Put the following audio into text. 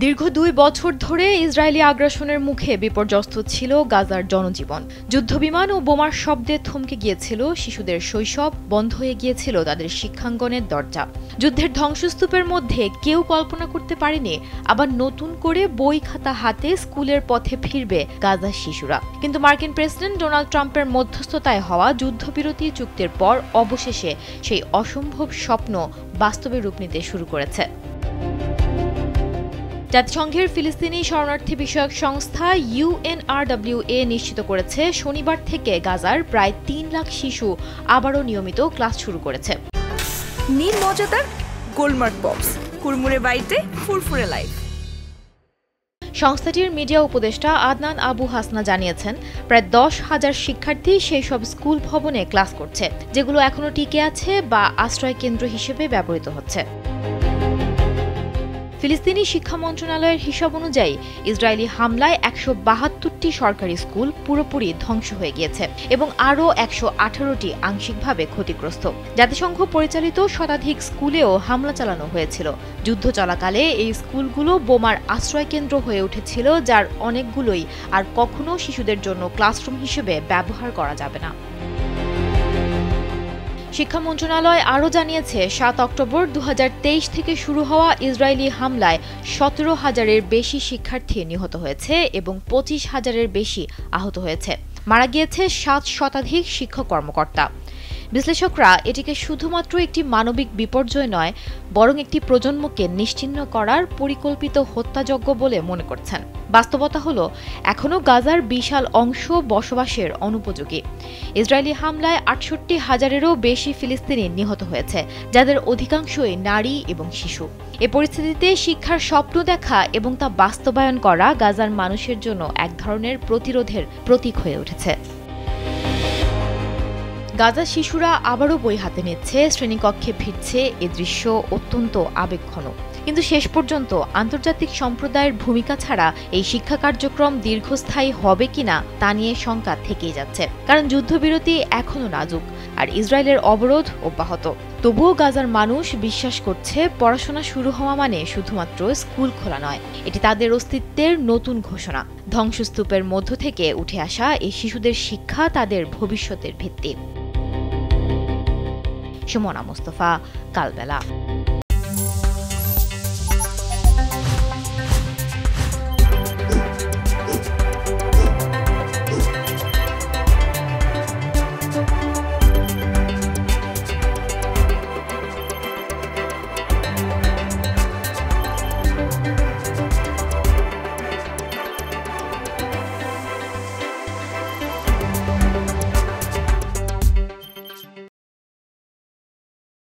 দীর্ঘ ২ বছর ধরে ইসরায়েলি আগ্রাসনের মুখে বিপর্যস্ত ছিল গাজার জনজীবন। যুদ্ধবিমান ও বোমার শব্দে থমকে গিয়েছিল শিশুদের শৈশব, বন্ধ হয়ে গিয়েছিল তাদের শিক্ষাঙ্গনের দরজা। যুদ্ধের ধ্বংসস্তূপের মধ্যে কেউ কল্পনা করতে পারেনি আবার নতুন করে বই খাতা হাতে স্কুলের পথে ফিরবে গাজার শিশুরা। কিন্তু মার্কিন প্রেসিডেন্ট ডোনাল্ড ট্রাম্পের মধ্যস্থতায় হওয়া যুদ্ধবিরতি চুক্তির পর অবশেষে সেই অসম্ভব স্বপ্ন বাস্তবে রূপ নিতে শুরু করেছে। জাতিসংঘের ফিলিস্তিনি শরণার্থী বিষয়ক সংস্থা UNRWA নিশ্চিত করেছে শনিবার থেকে গাজার প্রায় ৩ লাখ শিশু আবারও নিয়মিত ক্লাস শুরু করেছে। নীল মজাদার গোলমার্ক পপস, কুরমুরে বাইতে ফুরফুরে লাইফ। সংস্থাটির মিডিয়া উপদেষ্টা আদনান আবু হাসনা জানিয়েছেন, প্রায় ১০,০০০ শিক্ষার্থী সেই সব স্কুল ভবনে ক্লাস করছে যেগুলো এখনো টিকে আছে বা আশ্রয় কেন্দ্র হিসেবে ব্যবহৃত হচ্ছে। ফিলিস্তিনি শিক্ষা মন্ত্রণালয়ের হিসাব অনুযায়ী ইসরায়েলি হামলায় ১৭২টি সরকারি স্কুল পুরোপুরি ধ্বংস হয়ে গিয়েছে এবং আরও ১১৮টি আংশিকভাবে ক্ষতিগ্রস্ত। জাতিসংঘ পরিচালিত শতাধিক স্কুলেও হামলা চালানো হয়েছিল। যুদ্ধ চলাকালে এই স্কুলগুলো বোমার আশ্রয়কেন্দ্র হয়ে উঠেছিল, যার অনেকগুলোই আর কখনো শিশুদের জন্য ক্লাসরুম হিসেবে ব্যবহার করা যাবে না। শিক্ষা মন্ত্রণালয় আরও জানিয়েছে, ৭ অক্টোবর ২০২৩ থেকে শুরু হওয়া ইসরায়েলি হামলায় ১৭,০০০-এর বেশি শিক্ষার্থী নিহত হয়েছে এবং ২৫,০০০-এর বেশি আহত হয়েছে। মারা গিয়েছে ৭ শতাধিক শিক্ষক কর্মকর্তা। বিশ্লেষকরা এটিকে শুধুমাত্র একটি মানবিক বিপর্যয় নয়, বরং একটি প্রজন্মকে নিশ্চিহ্ন করার পরিকল্পিত হত্যাযজ্ঞ বলে মনে করছেন। বাস্তবতা হলো, এখনও গাজার বিশাল অংশ বসবাসের অনুপযোগী। ইসরায়েলি হামলায় ৬৮,০০০-এরও বেশি ফিলিস্তিনি নিহত হয়েছে, যাদের অধিকাংশই নারী এবং শিশু। এ পরিস্থিতিতে শিক্ষার স্বপ্ন দেখা এবং তা বাস্তবায়ন করা গাজার মানুষের জন্য এক ধরনের প্রতিরোধের প্রতীক হয়ে উঠেছে। গাজার শিশুরা আবারও বই হাতে নিচ্ছে, শ্রেণীকক্ষে ফিরছে, এ দৃশ্য অত্যন্ত আবেগঘন। কিন্তু শেষ পর্যন্ত আন্তর্জাতিক সম্প্রদায়ের ভূমিকা ছাড়া এই শিক্ষা কার্যক্রম দীর্ঘস্থায়ী হবে কিনা তা নিয়ে শঙ্কা থেকেই যাচ্ছে, কারণ যুদ্ধবিরতি এখনও নাজুক আর ইসরায়েলের অবরোধ অব্যাহত। তবুও গাজার মানুষ বিশ্বাস করছে, পড়াশোনা শুরু হওয়া মানে শুধুমাত্র স্কুল খোলা নয়, এটি তাদের অস্তিত্বের নতুন ঘোষণা। ধ্বংসস্তূপের মধ্য থেকে উঠে আসা এই শিশুদের শিক্ষা তাদের ভবিষ্যতের ভিত্তি। সুমনা মুস্তফা, কালবেলা।